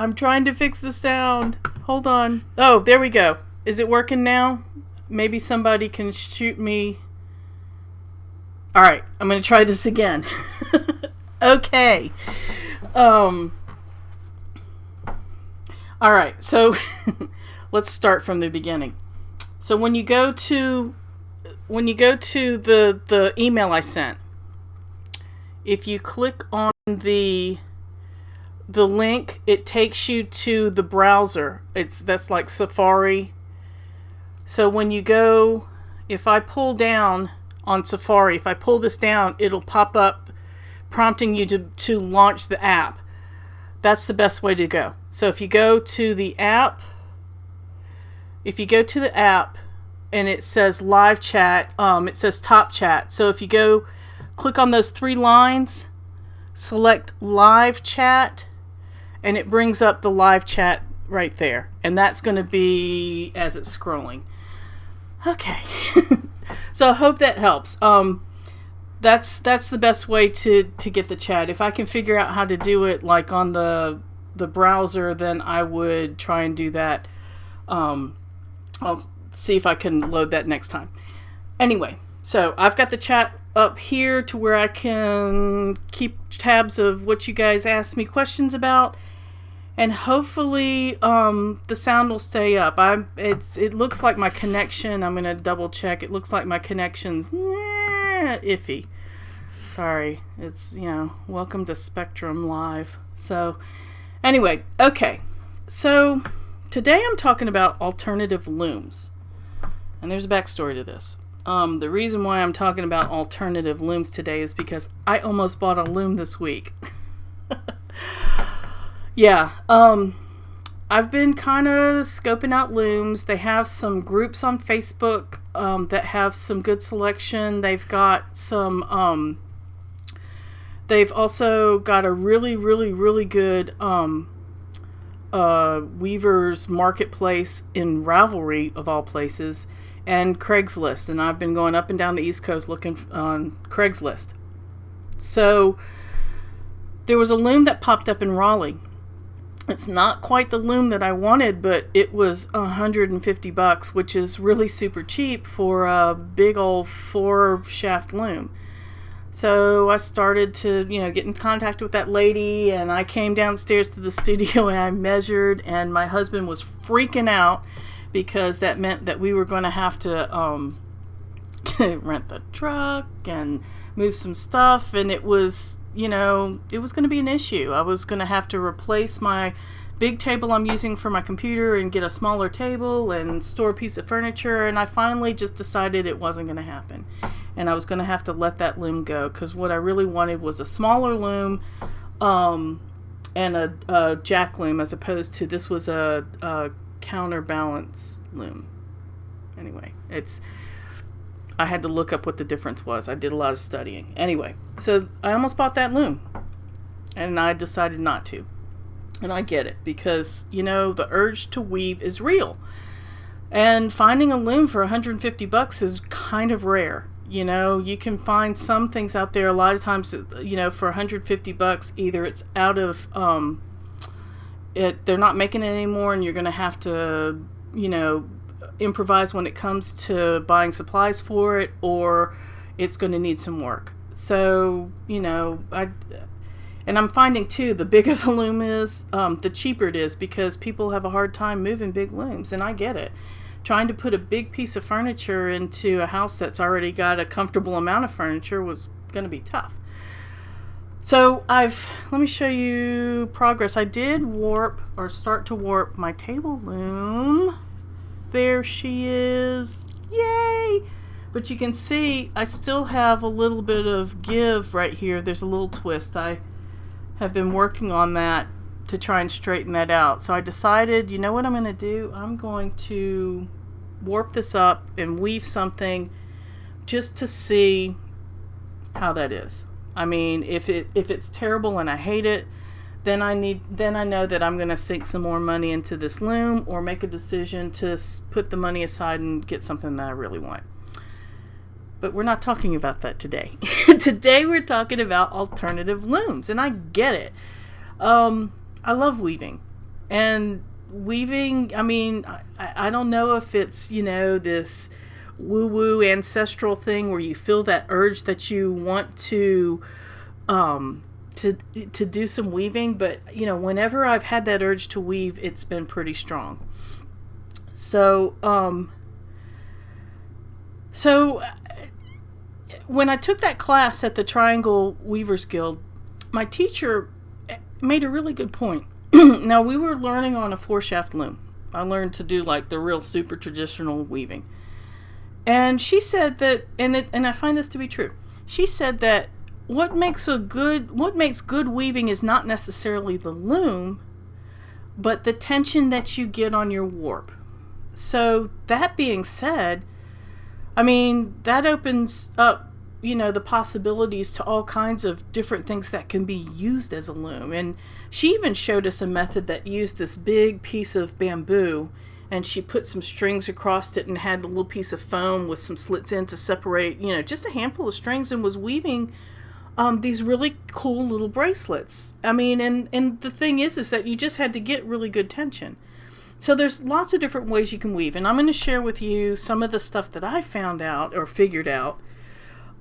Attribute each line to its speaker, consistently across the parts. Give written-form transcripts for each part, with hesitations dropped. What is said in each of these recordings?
Speaker 1: I'm trying to fix the sound. Hold on. Oh, there we go. Is it working now? Maybe somebody can shoot me. All right, I'm going to try this again. Okay. All right, so let's start from the beginning. So when you go to the email I sent, if you click on the link, it takes you to the browser. That's like Safari. So when you go, if I pull down on Safari, if I pull this down, it'll pop up prompting you to launch the app. That's the best way to go. So if you go to the app, and it says live chat, it says top chat. So if you go click on those 3 lines, select live chat, and it brings up the live chat right there. And that's going to be as it's scrolling. Okay. So I hope that helps. That's the best way to get the chat. If I can figure out how to do it like on the browser, then I would try and do that. I'll see if I can load that next time. Anyway, so I've got the chat up here to where I can keep tabs of what you guys ask me questions about, and hopefully the sound will stay up. It looks like my connection, I'm gonna double check, it looks like my connection's iffy. Sorry, it's, welcome to Spectrum Live. So anyway, okay, so today I'm talking about alternative looms, and there's a backstory to this. The reason why I'm talking about alternative looms today is because I almost bought a loom this week. Yeah, I've been kind of scoping out looms. They have some groups on Facebook that have some good selection. They've got some, they've also got a really, really, really good weavers marketplace in Ravelry, of all places, and Craigslist. And I've been going up and down the East Coast looking on Craigslist. So there was a loom that popped up in Raleigh. It's not quite the loom that I wanted, but it was $150, which is really super cheap for a big old 4-shaft loom. So I started to, get in contact with that lady, and I came downstairs to the studio and I measured, and my husband was freaking out because that meant that we were going to have to rent the truck and move some stuff, and it was, it was going to be an issue. I was going to have to replace my big table I'm using for my computer and get a smaller table and store a piece of furniture, and I finally just decided it wasn't going to happen. And I was going to have to let that loom go, because what I really wanted was a smaller loom and a jack loom, as opposed to this was a counterbalance loom. Anyway, I had to look up what the difference was. I did a lot of studying. Anyway, so I almost bought that loom, and I decided not to. And I get it, because, the urge to weave is real. And finding a loom for $150 is kind of rare. You can find some things out there a lot of times, for $150, either it's out of, they're not making it anymore, and you're going to have to, improvise when it comes to buying supplies for it, or it's going to need some work. So, and I'm finding too, the bigger the loom is, the cheaper it is, because people have a hard time moving big looms, and I get it. Trying to put a big piece of furniture into a house that's already got a comfortable amount of furniture was going to be tough. So let me show you progress. I did start to warp my table loom. There she is. Yay! But you can see I still have a little bit of give right here. There's a little twist. I have been working on that to try and straighten that out. So I decided, what I'm going to do? I'm going to warp this up and weave something just to see how that is. I mean, if it's terrible and I hate it, then I know that I'm going to sink some more money into this loom, or make a decision to put the money aside and get something that I really want. But we're not talking about that today. Today we're talking about alternative looms, and I get it. I love weaving. And weaving, I mean, I don't know if it's, you know, this woo-woo ancestral thing where you feel that urge that you want to do some weaving, but, you know, whenever I've had that urge to weave, it's been pretty strong. So when I took that class at the Triangle Weavers Guild, my teacher made a really good point. Now, we were learning on a 4-shaft loom. I learned to do like the real super traditional weaving. And she said that, and I find this to be true. She said that what makes good weaving is not necessarily the loom, but the tension that you get on your warp. So that being said, I mean, that opens up, you know, the possibilities to all kinds of different things that can be used as a loom. And she even showed us a method that used this big piece of bamboo, and she put some strings across it and had a little piece of foam with some slits in to separate, you know, just a handful of strings, and was weaving these really cool little bracelets. I mean, and the thing is that you just had to get really good tension. So there's lots of different ways you can weave, and I'm going to share with you some of the stuff that I found out or figured out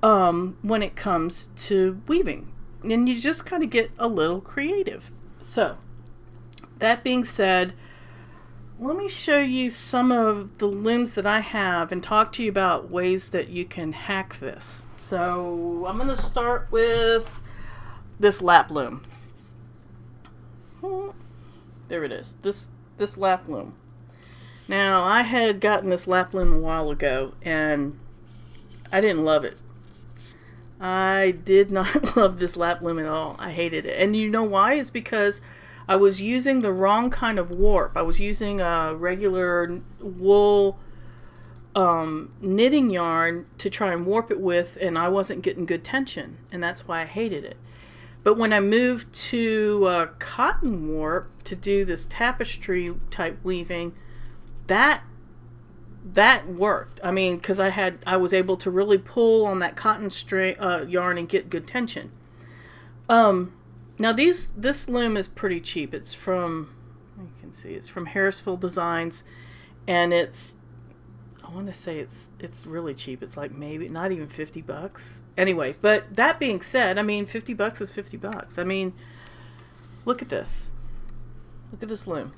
Speaker 1: when it comes to weaving. And you just kind of get a little creative. So, that being said, let me show you some of the looms that I have and talk to you about ways that you can hack this. So, I'm going to start with this lap loom. There it is. This lap loom. Now, I had gotten this lap loom a while ago, and I didn't love it. I did not love this lap loom at all. I hated it. And you know why? It's because I was using the wrong kind of warp. I was using a regular wool knitting yarn to try and warp it with, and I wasn't getting good tension, and that's why I hated it. But when I moved to cotton warp to do this tapestry type weaving, that worked. I mean, because I was able to really pull on that cotton string yarn and get good tension. Now this loom is pretty cheap. It's from, you can see, it's from Harrisville Designs, and I want to say it's really cheap. It's like maybe not even $50. Anyway, but that being said, I mean, $50 is $50. I mean, look at this. Look at this loom.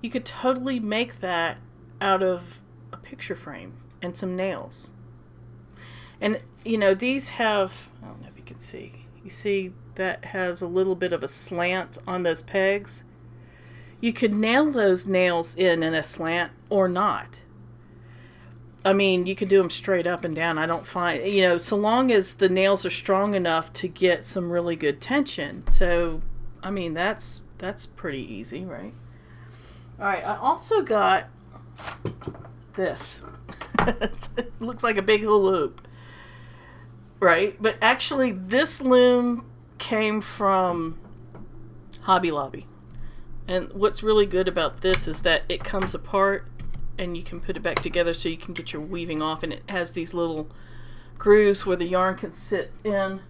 Speaker 1: You could totally make that out of a picture frame and some nails. And, you know, these have, I don't know if you can see. You see that has a little bit of a slant on those pegs. You could nail those nails in a slant or not. I mean, you could do them straight up and down. I don't find, you know, so long as the nails are strong enough to get some really good tension. So, I mean, that's pretty easy, right? All right, I also got this. It looks like a big hula hoop, right? But actually, this loom came from Hobby Lobby. And what's really good about this is that it comes apart and you can put it back together so you can get your weaving off, and it has these little grooves where the yarn can sit in.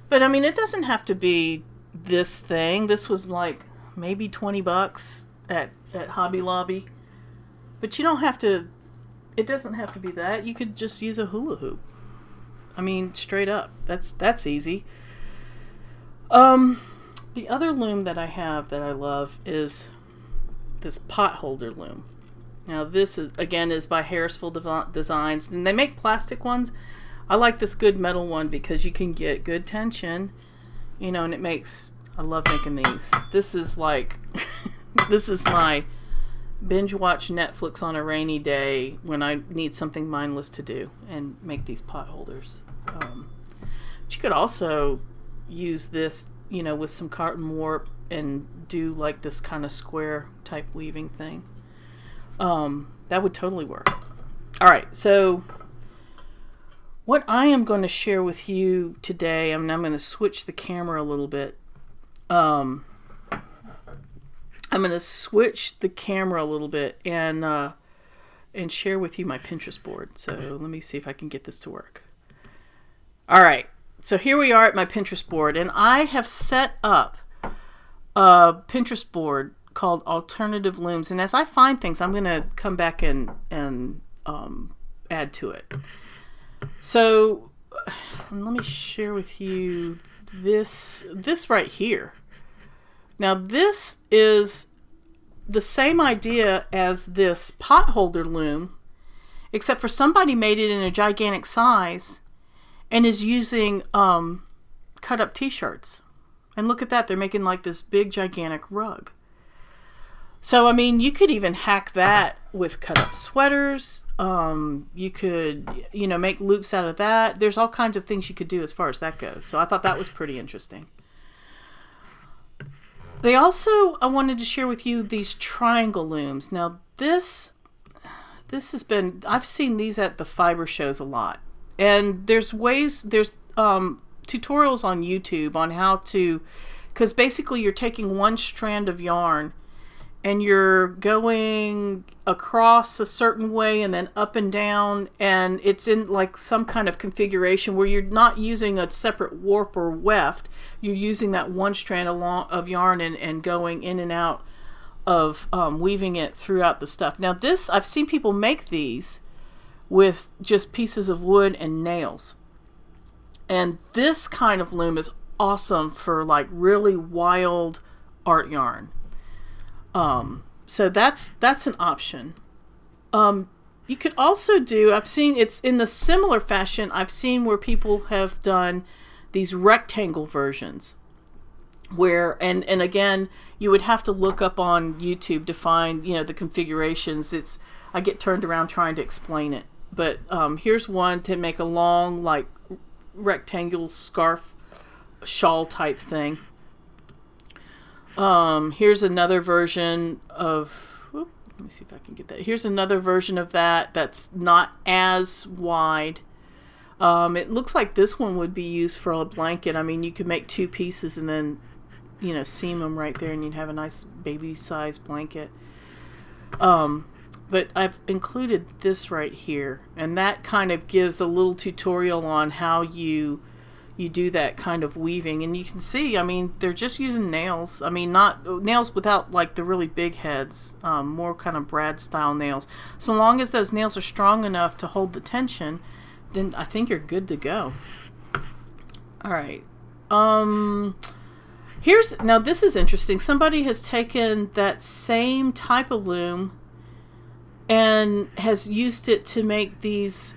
Speaker 1: But I mean, it doesn't have to be this thing. This was like maybe $20 at Hobby Lobby. But you don't have to, it doesn't have to be that. You could just use a hula hoop. I mean, straight up. That's easy. The other loom that I have that I love is this pot holder loom. Now this is by Harrisville Designs, and they make plastic ones. I like this good metal one because you can get good tension, you know, and I love making these. This is like, this is my binge watch Netflix on a rainy day when I need something mindless to do, and make these pot holders. But you could also use this, you know, with some cotton warp and do like this kind of square type weaving thing. That would totally work. All right, so what I am going to share with you today, I'm going to switch the camera a little bit. I'm going to switch the camera a little bit and share with you my Pinterest board. So let me see if I can get this to work. All right, so here we are at my Pinterest board, and I have set up a Pinterest board called Alternative Looms. And as I find things, I'm going to come back and add to it. So let me share with you this right here. Now this is the same idea as this pot holder loom, except for somebody made it in a gigantic size and is using cut up t-shirts. And look at that, they're making like this big gigantic rug. So I mean, you could even hack that with cut up sweaters. You could, make loops out of that. There's all kinds of things you could do as far as that goes. So I thought that was pretty interesting. I wanted to share with you these triangle looms. Now this has been, I've seen these at the fiber shows a lot. And there's tutorials on YouTube on how to, because basically you're taking one strand of yarn and you're going across a certain way and then up and down, and it's in like some kind of configuration where you're not using a separate warp or weft. You're using that one strand of yarn and going in and out of weaving it throughout the stuff. Now this, I've seen people make these with just pieces of wood and nails. And this kind of loom is awesome for like really wild art yarn. So that's an option. You could also do, I've seen it's in the similar fashion, I've seen where people have done these rectangle versions where, and again, you would have to look up on YouTube to find, the configurations. I get turned around trying to explain it. But here's one to make a long, like, rectangle scarf shawl type thing. Here's another version of, let me see if I can get that. Here's another version of that that's not as wide. It looks like this one would be used for a blanket. I mean, you could make two pieces and then, seam them right there and you'd have a nice baby size blanket. But I've included this right here, and that kind of gives a little tutorial on how you do that kind of weaving. And you can see, I mean, they're just using nails. I mean, not nails without like the really big heads, more kind of Brad style nails. So long as those nails are strong enough to hold the tension, then I think you're good to go. All right. Now this is interesting. Somebody has taken that same type of loom and has used it to make these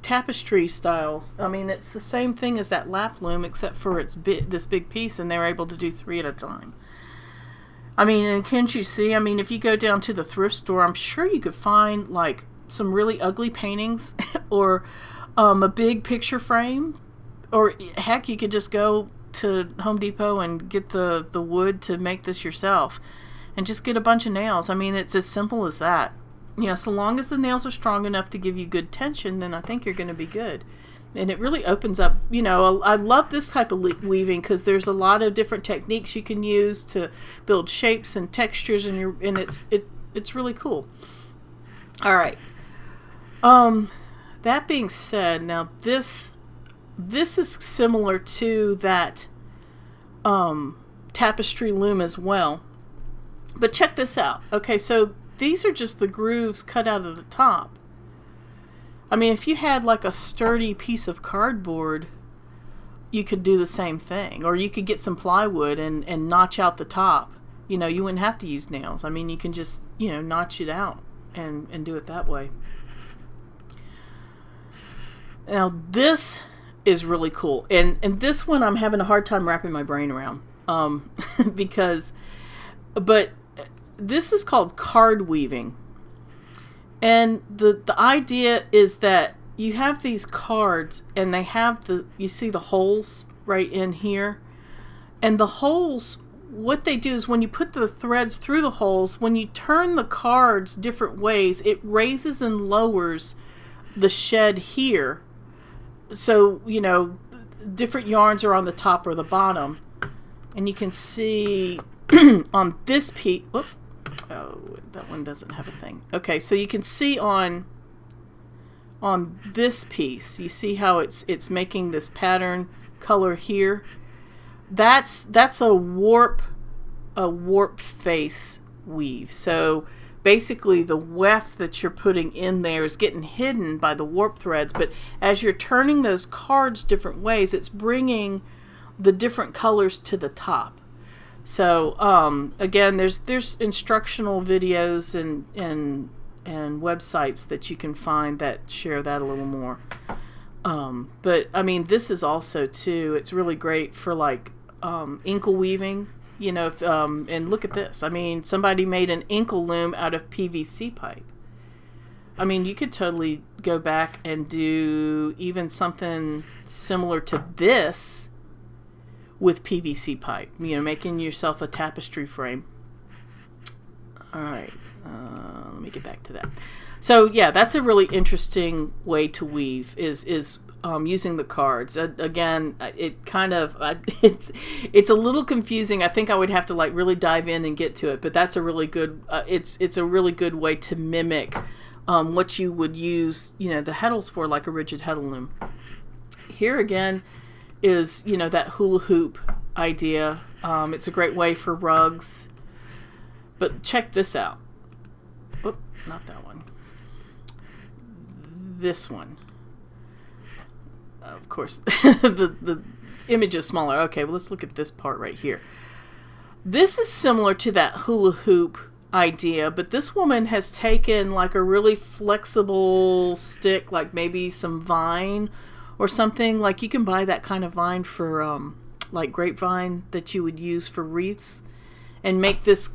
Speaker 1: tapestry styles. I mean, it's the same thing as that lap loom, except for it's this big piece, and they're able to do 3 at a time. I mean, and can't you see? I mean, if you go down to the thrift store, I'm sure you could find like some really ugly paintings or a big picture frame, or heck, you could just go to Home Depot and get the wood to make this yourself. And just get a bunch of nails. I mean, it's as simple as that. So long as the nails are strong enough to give you good tension, then I think you're going to be good. And it really opens up, I love this type of weaving because there's a lot of different techniques you can use to build shapes and textures, and it's really cool. All right. That being said, now this is similar to that tapestry loom as well. But check this out. Okay, so these are just the grooves cut out of the top. I mean, if you had like a sturdy piece of cardboard, you could do the same thing. Or you could get some plywood and notch out the top. You wouldn't have to use nails. I mean, you can just, notch it out and do it that way. Now, this is really cool. And this one I'm having a hard time wrapping my brain around. But this is called card weaving. And the idea is that you have these cards and they have you see the holes right in here. And the holes, what they do is when you put the threads through the holes, when you turn the cards different ways, it raises and lowers the shed here. So, different yarns are on the top or the bottom. And you can see on this piece, oh, that one doesn't have a thing. Okay, so you can see on this piece, you see how it's making this pattern color here. That's a warp a warp face weave. So basically the weft that you're putting in there is getting hidden by the warp threads, but as you're turning those cards different ways, it's bringing the different colors to the top. So again, there's instructional videos and websites that you can find that share that a little more. But I mean, this is also too, it's really great for like inkle weaving, you know, if, and look at this. I mean, somebody made an inkle loom out of PVC pipe. I mean, you could totally go back and do even something similar to this with PVC pipe, you know, making yourself a tapestry frame. All right, let me get back to that. So yeah, that's a really interesting way to weave is using the cards. Again, it kind of it's a little confusing. I think I would have to like really dive in and get to it, but that's a really good. It's a really good way to mimic what you would use, you know, the heddles for, like a rigid heddle loom. Here again is, you know, that hula hoop idea. It's a great way for rugs. But check this out. Oop, not that one. This one. Of course, the image is smaller. Okay, well, let's look at this part right here. This is similar to that hula hoop idea, but this woman has taken like a really flexible stick, like maybe some vine or something. Like you can buy that kind of vine for like grapevine that you would use for wreaths, and make this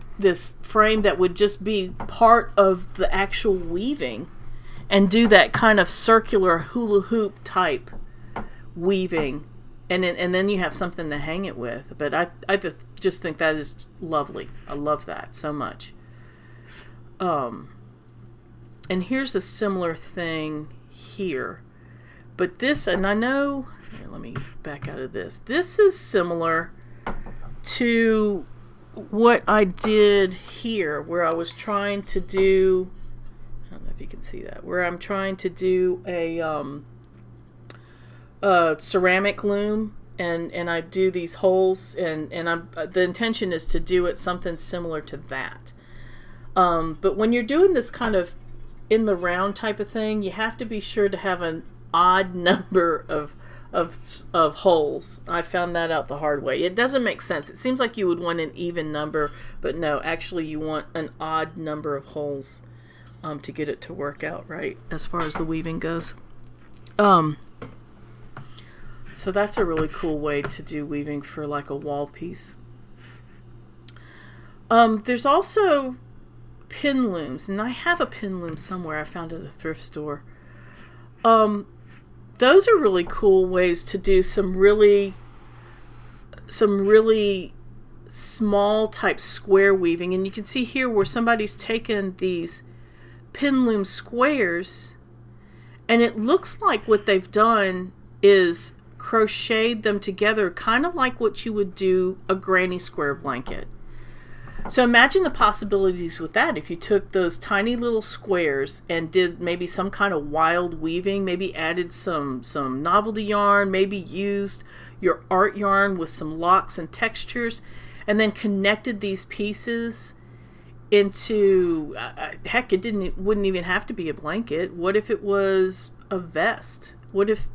Speaker 1: frame that would just be part of the actual weaving, and do that kind of circular hula hoop type weaving, and then you have something to hang it with. But I just think that is lovely. I love that so much. And here's a similar thing here, but this, and I know, here, let me back out of this. This is similar to what I did here, where I was trying to do, I don't know if you can see that, where I'm trying to do a ceramic loom, and I do these holes, and the intention is to do it something similar to that. But when you're doing this kind of in the round type of thing, you have to be sure to have an odd number of holes. I found that out the hard way. It doesn't make sense. It seems like you would want an even number, but no, actually you want an odd number of holes to get it to work out right as far as the weaving goes. So that's a really cool way to do weaving for like a wall piece. There's also pin looms, and I have a pin loom somewhere I found at a thrift store. Those are really cool ways to do some really small type square weaving. And you can see here where somebody's taken these pin loom squares, and it looks like what they've done is crocheted them together, kind of like what you would do a granny square blanket. So imagine the possibilities with that if you took those tiny little squares and did maybe some kind of wild weaving, maybe added some novelty yarn, maybe used your art yarn with some locks and textures, and then connected these pieces into, heck, it wouldn't even have to be a blanket. What if it was a vest? What if,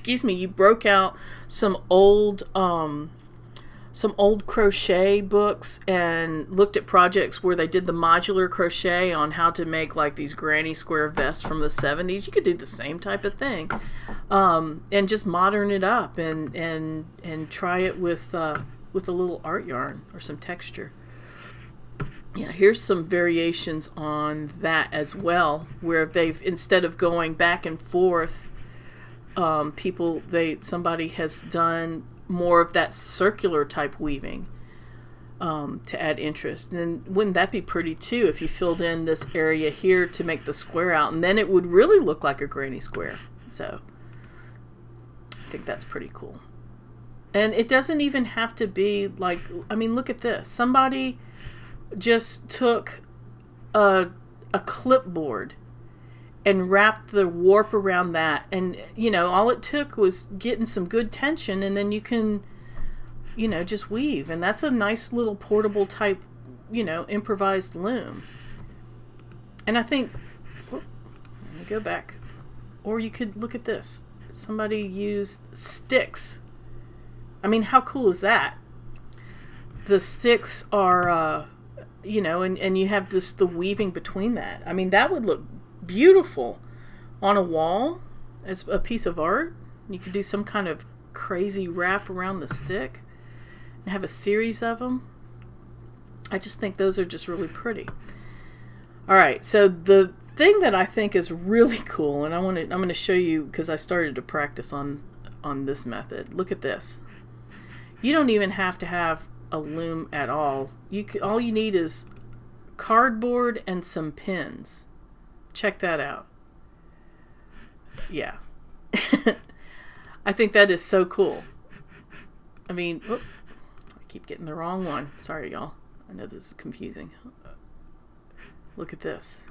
Speaker 1: you broke out some old crochet books and looked at projects where they did the modular crochet on how to make like these granny square vests from the 70s. You could do the same type of thing, and just modern it up and try it with a little art yarn or some texture. Yeah, here's some variations on that as well, where they've, instead of going back and forth, somebody has done more of that circular type weaving to add interest. And wouldn't that be pretty too if you filled in this area here to make the square out, and then it would really look like a granny square. So I think that's pretty cool. And it doesn't even have to be like, I mean, look at this. Somebody just took a clipboard and wrapped the warp around that, and all it took was getting some good tension, and then you can just weave. And that's a nice little portable type, improvised loom. And I think, let me go back. Or you could look at this. Somebody used sticks. I mean, how cool is that? The sticks are, and you have the weaving between that. I mean, that would look beautiful on a wall as a piece of art. You could do some kind of crazy wrap around the stick and have a series of them. I just think those are just really pretty. All right, so the thing that I think is really cool, and I'm going to show you because I started to practice on this method. Look at this. You don't even have to have a loom at all. All you need is cardboard and some pins. Check that out. Yeah. I think that is so cool. I mean, I keep getting the wrong one. Sorry, y'all. I know this is confusing. Look at this.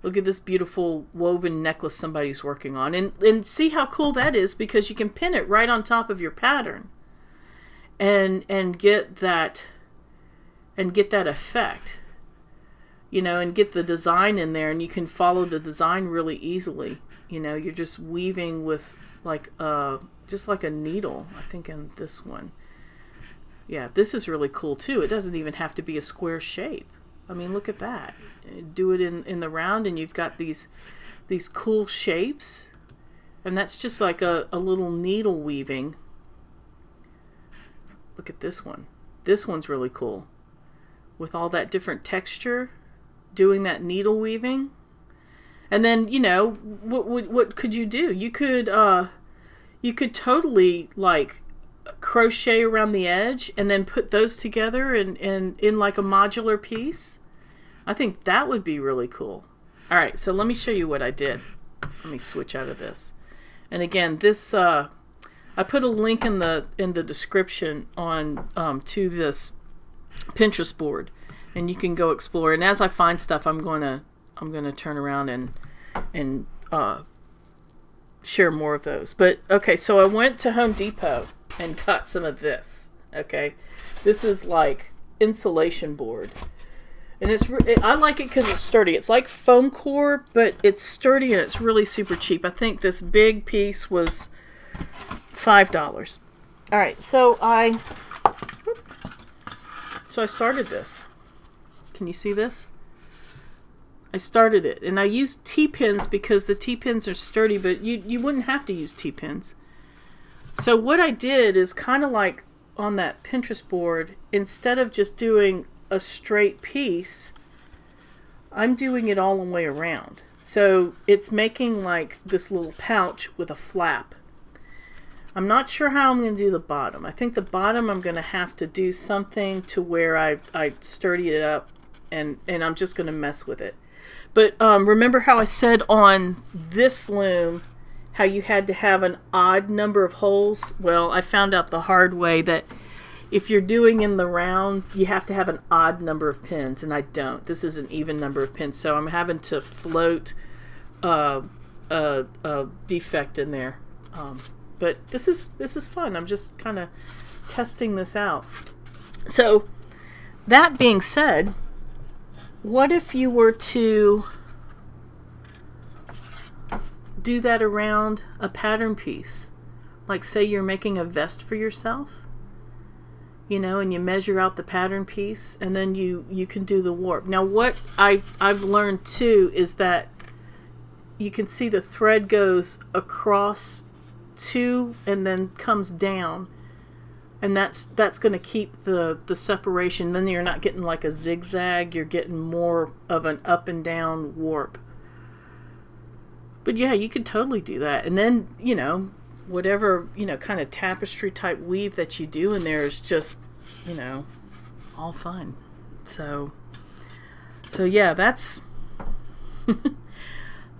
Speaker 1: Look at this beautiful woven necklace somebody's working on. And see how cool that is, because you can pin it right on top of your pattern and get that effect. And get the design in there, and you can follow the design really easily. You're just weaving with just like a needle, I think, in this one. Yeah, this is really cool too. It doesn't even have to be a square shape. I mean, look at that. Do it in the round, and you've got these cool shapes, and that's just like a little needle weaving. Look at this one. This one's really cool, with all that different texture, doing that needle weaving. And then, what could you do? You could totally crochet around the edge and then put those together in like a modular piece. I think that would be really cool. All right, so let me show you what I did. Let me switch out of this. And again, this I put a link in the description on to this Pinterest board, and you can go explore. And as I find stuff, I'm gonna turn around and share more of those. But okay, so I went to Home Depot and got some of this. Okay, this is like insulation board, and I like it because it's sturdy. It's like foam core, but it's sturdy and it's really super cheap. I think this big piece was $5. All right, so I started this. Can you see this? I started it, and I used T-pins because the T-pins are sturdy, but you wouldn't have to use T-pins. So what I did is kind of like on that Pinterest board, instead of just doing a straight piece, I'm doing it all the way around. So it's making like this little pouch with a flap. I'm not sure how I'm going to do the bottom. I think the bottom I'm going to have to do something to where I sturdy it up, and I'm just going to mess with it. But remember how I said on this loom how you had to have an odd number of holes? Well, I found out the hard way that if you're doing in the round, you have to have an odd number of pins, and I don't. This is an even number of pins, so I'm having to float a defect in there. But this is fun. I'm just kind of testing this out. So that being said, what if you were to do that around a pattern piece? Like, say you're making a vest for yourself, and you measure out the pattern piece, and then you can do the warp. Now, what I've learned too is that you can see the thread goes across two and then comes down, and that's going to keep the separation. Then you're not getting like a zigzag, you're getting more of an up and down warp. But yeah, you could totally do that. And then, whatever, kind of tapestry type weave that you do in there is just, all fun. So yeah, that's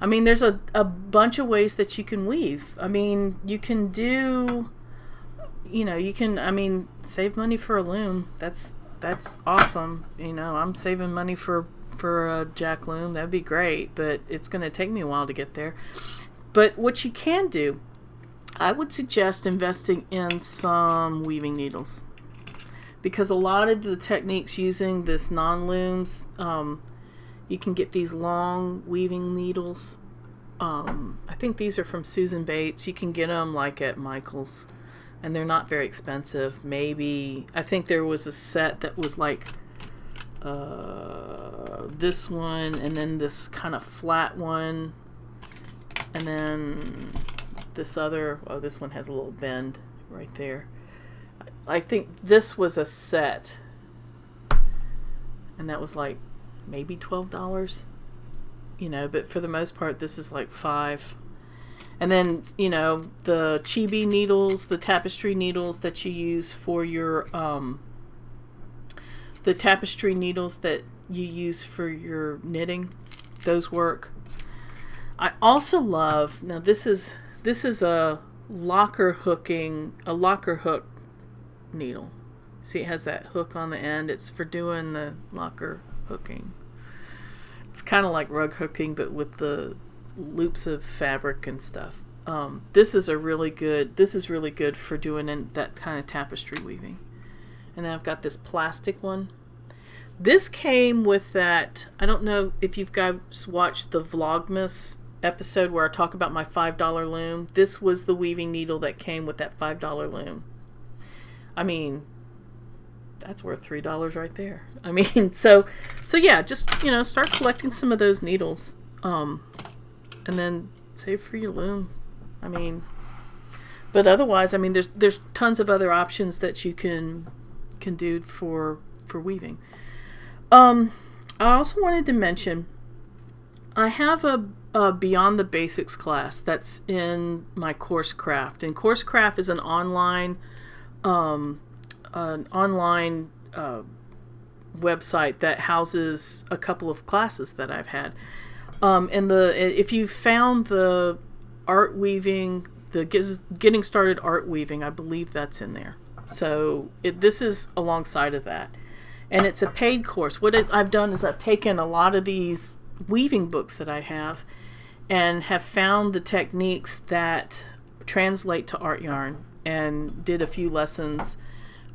Speaker 1: I mean, there's a bunch of ways that you can weave. I mean, you can do, save money for a loom. That's awesome. I'm saving money for a jack loom. That'd be great, but it's going to take me a while to get there. But what you can do, I would suggest investing in some weaving needles. because a lot of the techniques using this non-looms, you can get these long weaving needles. I think these are from Susan Bates. You can get them like at Michael's, and they're not very expensive. Maybe, I think there was a set that was like this one, and then this kind of flat one, and then this other, oh, this one has a little bend right there. I think this was a set, and that was like maybe $12, you know, but for the most part this is like $5. And then, you know, the chibi needles, the tapestry needles that you use for your knitting, those work. I also love, now this is a locker hook needle. See, it has that hook on the end. It's for doing the locker hooking. It's kind of like rug hooking, but with the loops of fabric and stuff. This is really good for doing that kind of tapestry weaving. And then I've got this plastic one. This came with that, I don't know if you guys watched the Vlogmas episode where I talk about my $5 loom. This was the weaving needle that came with that $5 loom. I mean, that's worth $3 right there. I mean, so yeah, just, you know, start collecting some of those needles, and then save for your loom. I mean, but otherwise, I mean, there's tons of other options that you can do for weaving. I also wanted to mention, I have a Beyond the Basics class that's in my Course Craft, and Course Craft is an online website that houses a couple of classes that I've had. And if you found the art weaving, the getting started art weaving, I believe that's in there. So this is alongside of that, and it's a paid course. What I've done is I've taken a lot of these weaving books that I have, and have found the techniques that translate to art yarn, and did a few lessons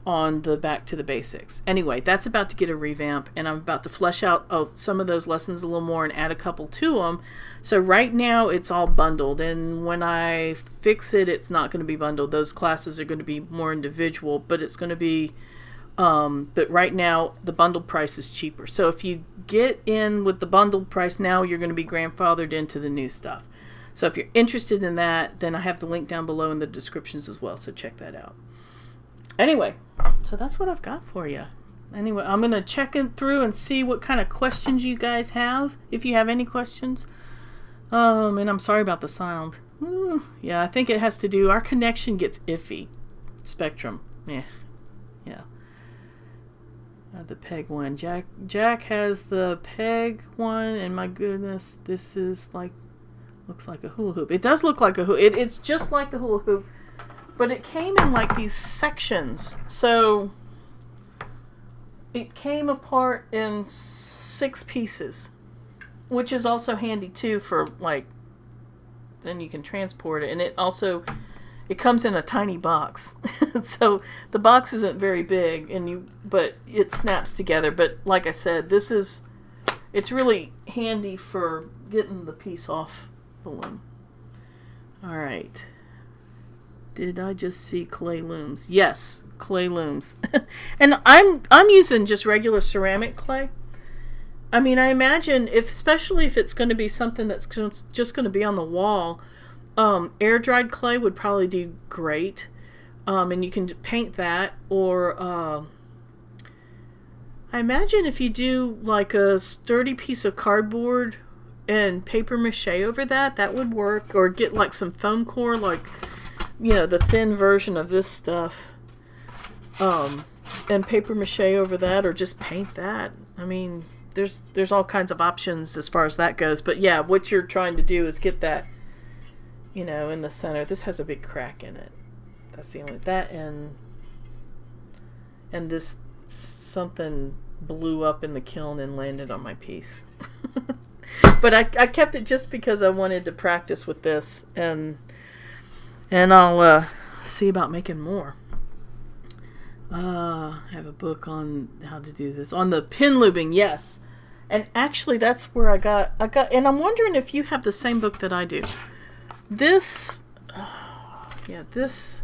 Speaker 1: on the Back to the Basics. Anyway, that's about to get a revamp, and I'm about to flesh out some of those lessons a little more and add a couple to them. So right now it's all bundled, and when I fix it, it's not going to be bundled. Those classes are going to be more individual, but it's going to be but right now the bundled price is cheaper. So if you get in with the bundled price now, you're going to be grandfathered into the new stuff. So if you're interested in that, then I have the link down below in the descriptions as well, so check that out. Anyway, so that's what I've got for you. Anyway, I'm going to check it through and see what kind of questions you guys have, if you have any questions. And I'm sorry about the sound. Yeah, I think it has to do, our connection gets iffy. Spectrum. Yeah. The peg one. Jack has the peg one, and my goodness, this is like, looks like a hula hoop. It does look like a hula. It's just like the hula hoop, but it came in like these sections. So it came apart in 6 pieces, which is also handy too for like, then you can transport it. And it comes in a tiny box. So the box isn't very big, but it snaps together. But like I said, it's really handy for getting the piece off the loom. All right. Did I just see clay looms? Yes, clay looms. And I'm using just regular ceramic clay. I mean, I imagine especially if it's going to be something that's just going to be on the wall, air dried clay would probably do great. And you can paint that, or I imagine if you do like a sturdy piece of cardboard and paper mache over that would work. Or get like some foam core, like, you know, the thin version of this stuff, and paper mache over that, or just paint that. I mean, there's all kinds of options as far as that goes. But yeah, what you're trying to do is get that, you know, in the center. This has a big crack in it. That's the only, that and this, something blew up in the kiln and landed on my piece. But I kept it just because I wanted to practice with this, and I'll see about making more. I have a book on how to do this. On the pin looping, yes. And actually, that's where I got, and I'm wondering if you have the same book that I do. This, this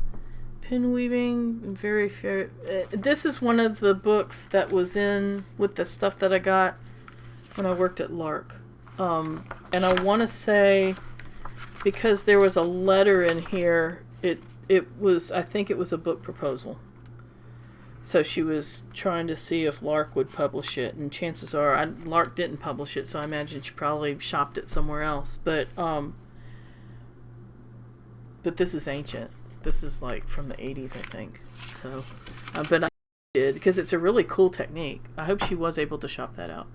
Speaker 1: pin weaving, very fair. This is one of the books that was in with the stuff that I got when I worked at Lark. And I want to say, because there was a letter in here, I think it was a book proposal. So she was trying to see if Lark would publish it, and chances are Lark didn't publish it, so I imagine she probably shopped it somewhere else. But this is ancient. This is like from the 80s, I think. So, but I did, because it's a really cool technique. I hope she was able to shop that out.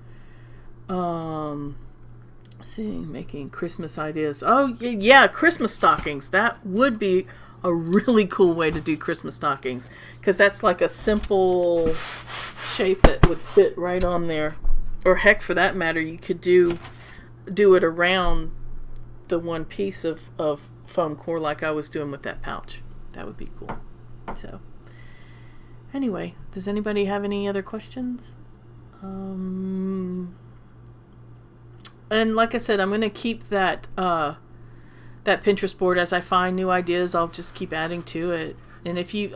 Speaker 1: Making Christmas ideas. Oh yeah, Christmas stockings. That would be a really cool way to do Christmas stockings, because that's like a simple shape that would fit right on there. Or heck, for that matter, you could do it around the one piece of foam core like I was doing with that pouch. That would be cool. So anyway, does anybody have any other questions? And like I said, I'm going to keep that that Pinterest board. As I find new ideas, I'll just keep adding to it. And if you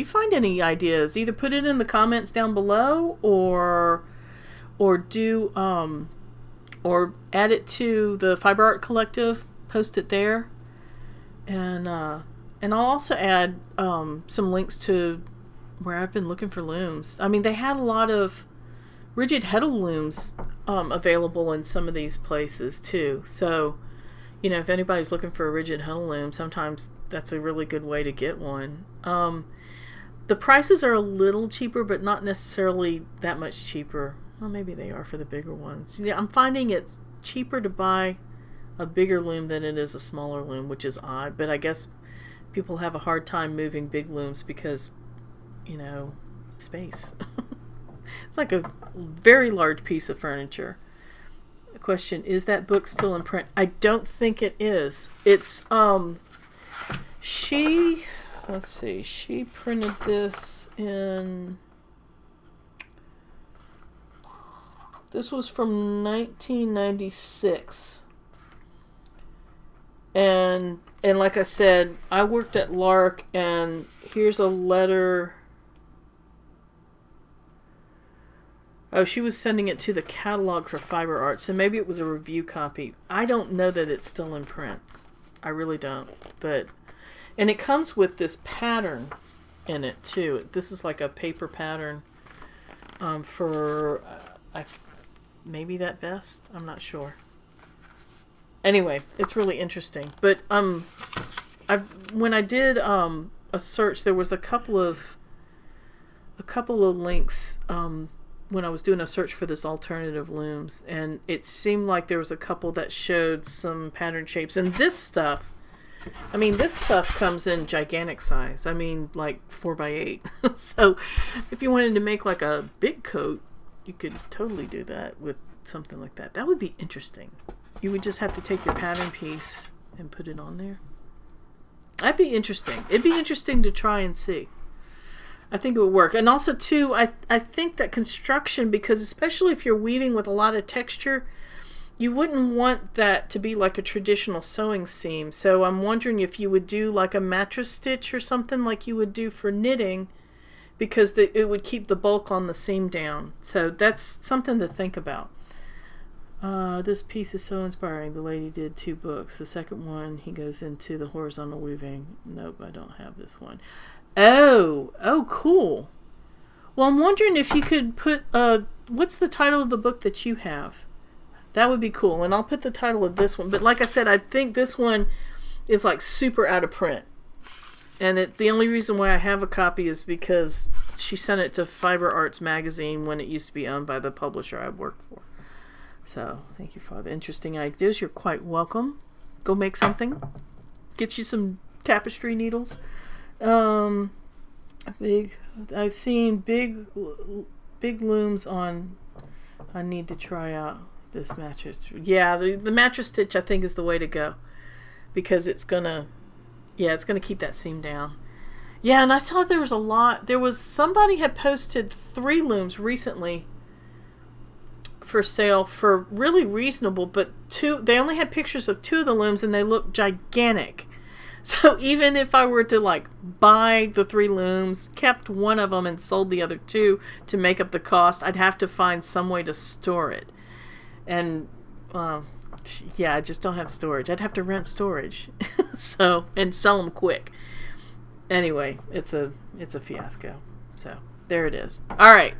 Speaker 1: find any ideas, either put it in the comments down below, or do or add it to the Fiber Art Collective, post it there, and I'll also add some links to where I've been looking for looms. I mean, they had a lot of rigid heddle looms available in some of these places too. So, you know, if anybody's looking for a rigid heddle loom, sometimes that's a really good way to get one. The prices are a little cheaper, but not necessarily that much cheaper. Well, maybe they are for the bigger ones. Yeah, I'm finding it's cheaper to buy a bigger loom than it is a smaller loom, which is odd. But I guess people have a hard time moving big looms because, you know, space. It's like a very large piece of furniture. Question, is that book still in print? I don't think it is. It's she printed this in, this was from 1996. And like I said, I worked at Lark, and here's a letter. Oh, she was sending it to the catalog for Fiber Art, so maybe it was a review copy. I don't know that it's still in print. I really don't. And it comes with this pattern in it too. This is like a paper pattern for maybe that vest. I'm not sure. Anyway, it's really interesting. But when I did a search, there was a couple of links. When I was doing a search for this alternative looms, and it seemed like there was a couple that showed some pattern shapes. And this stuff comes in gigantic size. I mean, like 4x8. So if you wanted to make like a big coat, you could totally do that with something like that. That would be interesting. You would just have to take your pattern piece and put it on there. That'd be interesting. It'd be interesting to try and see. I think it would work. And also too, I think that construction, because especially if you're weaving with a lot of texture, you wouldn't want that to be like a traditional sewing seam. So I'm wondering if you would do like a mattress stitch or something like you would do for knitting, because it would keep the bulk on the seam down. So that's something to think about. This piece is so inspiring. The lady did 2 books. The second one, he goes into the horizontal weaving. Nope, I don't have this one. Oh, cool. Well, I'm wondering if you could put, what's the title of the book that you have? That would be cool. And I'll put the title of this one. But like I said, I think this one is like super out of print. And the only reason why I have a copy is because she sent it to Fiber Arts magazine when it used to be owned by the publisher I worked for. So, thank you for the interesting ideas. You're quite welcome. Go make something. Get you some tapestry needles. I've seen big looms on. I need to try out this mattress. Yeah, the mattress stitch I think is the way to go, because it's gonna keep that seam down. Yeah, and I saw there was a lot. There was somebody had posted 3 looms recently for sale for really reasonable, but 2, they only had pictures of 2 of the looms and they looked gigantic. So even if I were to like buy the 3 looms, kept one of them and sold the other 2 to make up the cost, I'd have to find some way to store it. And yeah, I just don't have storage. I'd have to rent storage. So, and sell them quick. Anyway, it's a fiasco. So there it is. All right.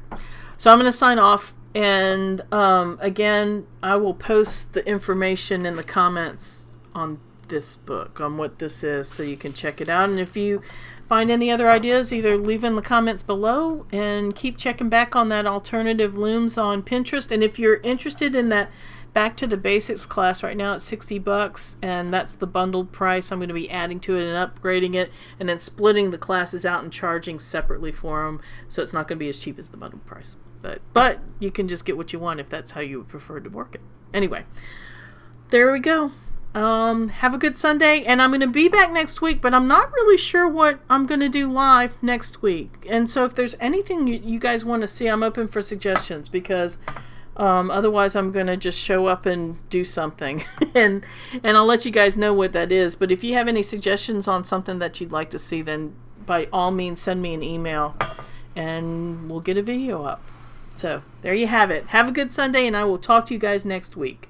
Speaker 1: So I'm going to sign off. And again, I will post the information in the comments on this book, on what this is, so you can check it out. And if you find any other ideas, either leave in the comments below, and keep checking back on that alternative looms on Pinterest. And if you're interested in that Back to the Basics class, right now it's $60, and that's the bundled price. I'm going to be adding to it and upgrading it, and then splitting the classes out and charging separately for them, so it's not going to be as cheap as the bundled price. But you can just get what you want if that's how you would prefer to work it. Anyway, there we go. Have a good Sunday, and I'm going to be back next week, but I'm not really sure what I'm going to do live next week. And so if there's anything you guys want to see, I'm open for suggestions, because otherwise I'm going to just show up and do something. and I'll let you guys know what that is. But if you have any suggestions on something that you'd like to see, then by all means send me an email and we'll get a video up. So there you have it. Have a good Sunday, and I will talk to you guys next week.